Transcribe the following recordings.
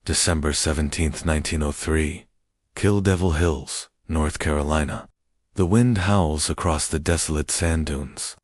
December 17, 1903. Kill Devil Hills, North Carolina. The wind howls across the desolate sand dunes.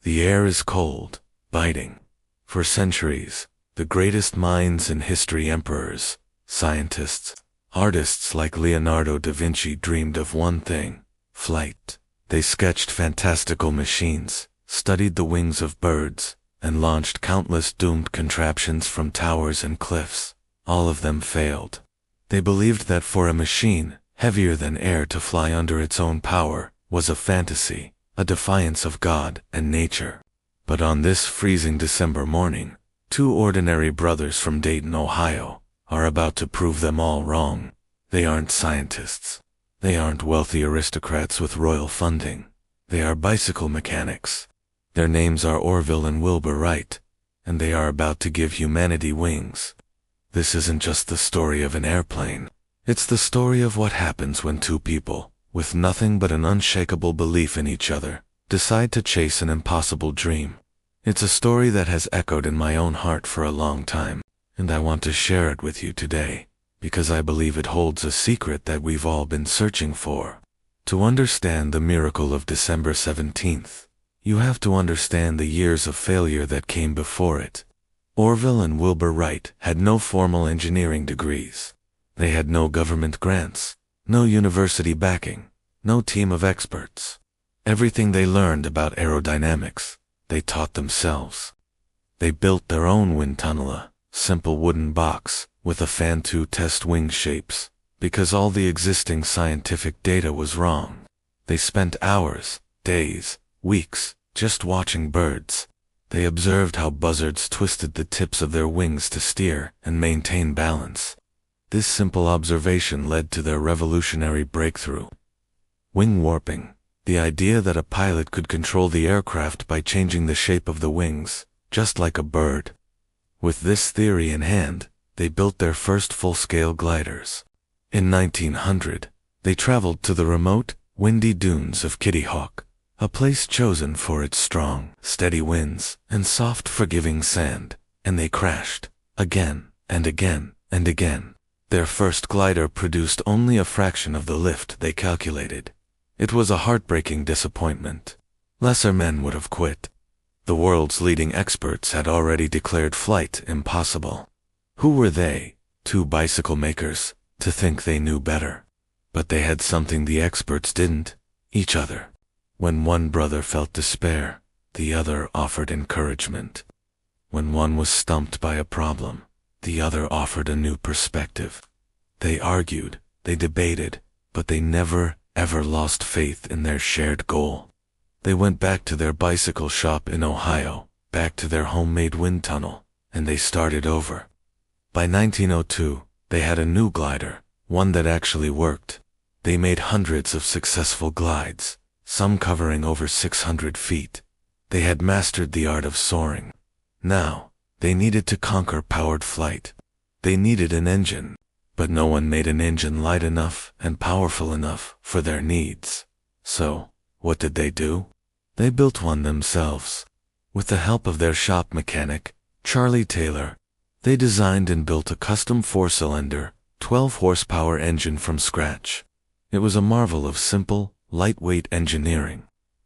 The air is cold, biting. For centuries, the greatest minds in history, emperors, scientists, artists like Leonardo da Vinci, dreamed of one thing: flight. They sketched fantastical machines, studied the wings of birds, and launched countless doomed contraptions from towers and cliffs. All of them failed. They believed that for a machine, heavier than air, to fly under its own power was a fantasy, a defiance of God and nature. But on this freezing December morning, two ordinary brothers from Dayton, Ohio, are about to prove them all wrong. They aren't scientists. They aren't wealthy aristocrats with royal funding. They are bicycle mechanics. Their names are Orville and Wilbur Wright, and they are about to give humanity wings. This isn't just the story of an airplane. It's the story of what happens when two people, with nothing but an unshakable belief in each other, decide to chase an impossible dream. It's a story that has echoed in my own heart for a long time, and I want to share it with you today, because I believe it holds a secret that we've all been searching for. To understand the miracle of December 17th, you have to understand the years of failure that came before it. Orville and Wilbur Wright had no formal engineering degrees. They had no government grants, no university backing, no team of experts. Everything they learned about aerodynamics, they taught themselves. They built their own wind tunnel, a simple wooden box with a fan to test wing shapes, because all the existing scientific data was wrong. They spent hours, days, weeks, just watching birds. They observed how buzzards twisted the tips of their wings to steer and maintain balance. This simple observation led to their revolutionary breakthrough: wing warping, the idea that a pilot could control the aircraft by changing the shape of the wings, just like a bird. With this theory in hand, they built their first full-scale gliders. In 1900, they traveled to the remote, windy dunes of Kitty Hawk, a place chosen for its strong, steady winds and soft, forgiving sand, and they crashed, again and again and again. Their first glider produced only a fraction of the lift they calculated. It was a heartbreaking disappointment. Lesser men would have quit. The world's leading experts had already declared flight impossible. Who were they, two bicycle makers, to think they knew better? But they had something the experts didn't: each other. When one brother felt despair, the other offered encouragement. When one was stumped by a problem, the other offered a new perspective. They argued, they debated, but they never, ever lost faith in their shared goal. They went back to their bicycle shop in Ohio, back to their homemade wind tunnel, and they started over. By 1902, they had a new glider, one that actually worked. They made hundreds of successful glides, some covering over 600 feet. They had mastered the art of soaring. Now, they needed to conquer powered flight. They needed an engine, but no one made an engine light enough and powerful enough for their needs. So, what did they do? They built one themselves. With the help of their shop mechanic, Charlie Taylor, they designed and built a custom 4-cylinder, 12-horsepower engine from scratch. It was a marvel of simple, lightweight engineering.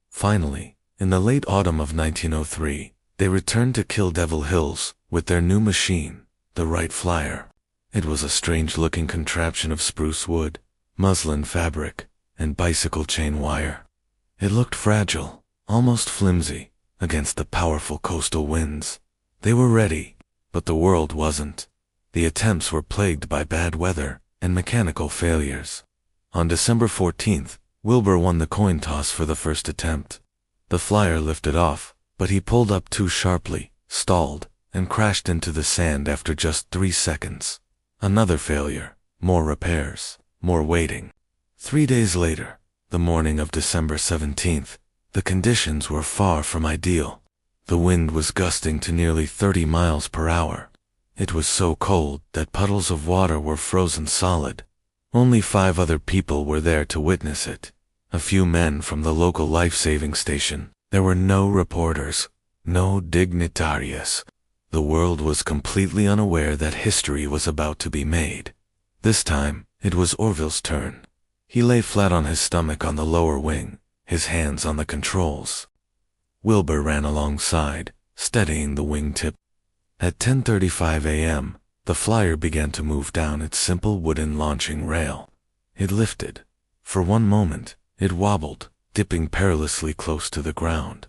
Finally, in the late autumn of 1903, they returned to Kill Devil Hills with their new machine, the Wright Flyer. It was a strange-looking contraption of spruce wood, muslin fabric, and bicycle chain wire. It looked fragile, almost flimsy, against the powerful coastal winds. They were ready, but the world wasn't. The attempts were plagued by bad weather and mechanical failures. On December 14th, Wilbur won the coin toss for the first attempt. The flyer lifted off, but he pulled up too sharply, stalled, and crashed into the sand after just 3 seconds. Another failure, more repairs, more waiting. 3 days later, the morning of December 17th, the conditions were far from ideal. The wind was gusting to nearly 30 miles per hour. It was so cold that puddles of water were frozen solid. Only 5 other people were there to witness it. A few men from the local life-saving station. There were no reporters, no dignitarios. The world was completely unaware that history was about to be made. This time, it was Orville's turn. He lay flat on his stomach on the lower wing, his hands on the controls. Wilbur ran alongside, steadying the wingtip. At 10:35 a.m., the flyer began to move down its simple wooden launching rail. It lifted. For one moment, it wobbled, dipping perilously close to the ground.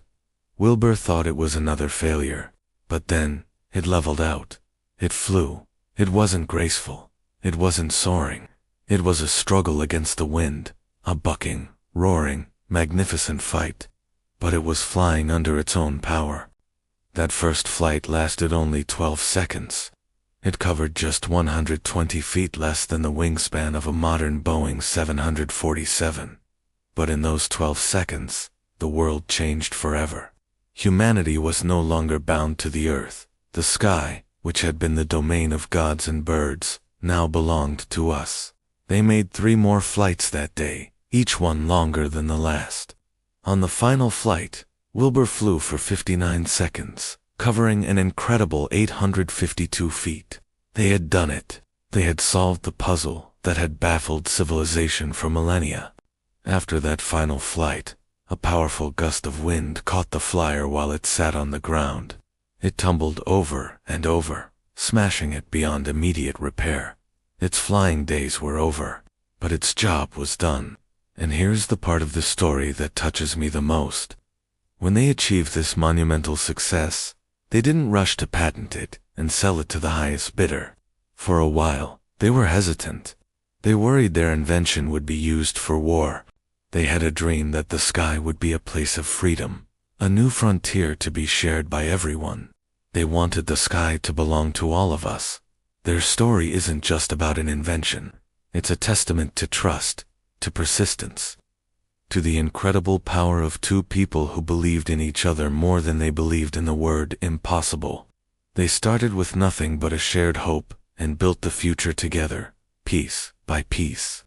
Wilbur thought it was another failure, but then, it leveled out. It flew. It wasn't graceful. It wasn't soaring. It was a struggle against the wind, a bucking, roaring, magnificent fight. But it was flying under its own power. That first flight lasted only 12 seconds. It covered just 120 feet less than the wingspan of a modern Boeing 747. But in those 12 seconds, the world changed forever. Humanity was no longer bound to the earth. The sky, which had been the domain of gods and birds, now belonged to us. They made 3 more flights that day, each one longer than the last. On the final flight, Wilbur flew for 59 seconds, covering an incredible 852 feet. They had done it. They had solved the puzzle that had baffled civilization for millennia. After that final flight, a powerful gust of wind caught the flyer while it sat on the ground. It tumbled over and over, smashing it beyond immediate repair. Its flying days were over, but its job was done. And here's the part of the story that touches me the most. When they achieved this monumental success, they didn't rush to patent it and sell it to the highest bidder. For a while, they were hesitant. They worried their invention would be used for war. They had a dream that the sky would be a place of freedom, a new frontier to be shared by everyone. They wanted the sky to belong to all of us. Their story isn't just about an invention. It's a testament to trust, to persistence, to the incredible power of 2 people who believed in each other more than they believed in the word impossible. They started with nothing but a shared hope and built the future together, piece by piece.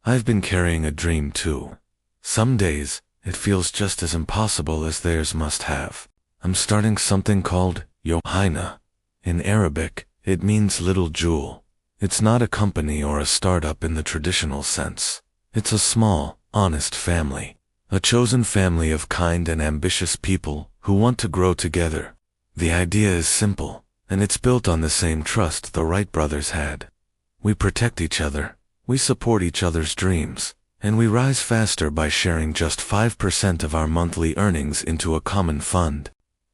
I've been carrying a dream too. Some days, it feels just as impossible as theirs must have. I'm starting something called Johanna. In Arabic, it means little jewel. It's not a company or a startup in the traditional sense. It's a small, honest family. A chosen family of kind and ambitious people who want to grow together. The idea is simple, and it's built on the same trust the Wright brothers had. We protect each other, we support each other's dreams, and we rise faster by sharing just 5% of our monthly earnings into a common fund.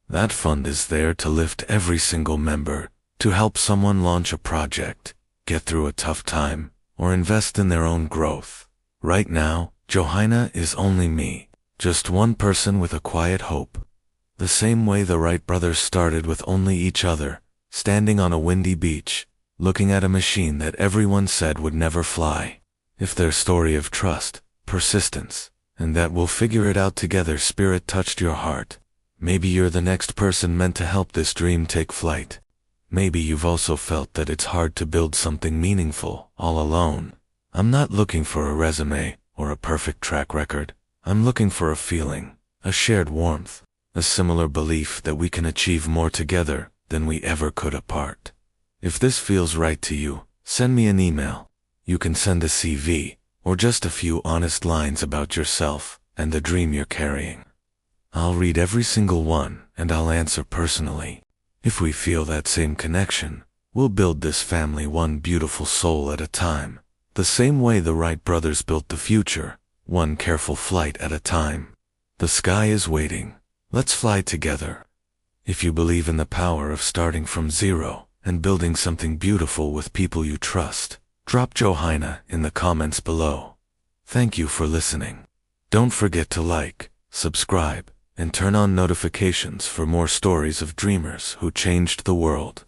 That fund is there to lift every single member, to help someone launch a project, get through a tough time, or invest in their own growth. Right now, Johanna is only me, just one person with a quiet hope. The same way the Wright brothers started with only each other, standing on a windy beach, looking at a machine that everyone said would never fly. If their story of trust, persistence, and that we'll figure it out together spirit touched your heart, maybe you're the next person meant to help this dream take flight. Maybe you've also felt that it's hard to build something meaningful all alone. I'm not looking for a resume or a perfect track record. I'm looking for a feeling, a shared warmth, a similar belief that we can achieve more together than we ever could apart. If this feels right to you, send me an email. You can send a CV, or just a few honest lines about yourself and the dream you're carrying. I'll read every single one, and I'll answer personally. If we feel that same connection, we'll build this family one beautiful soul at a time. The same way the Wright brothers built the future, one careful flight at a time. The sky is waiting. Let's fly together. If you believe in the power of starting from zero and building something beautiful with people you trust, drop Johanna in the comments below. Thank you for listening. Don't forget to like, subscribe, and turn on notifications for more stories of dreamers who changed the world.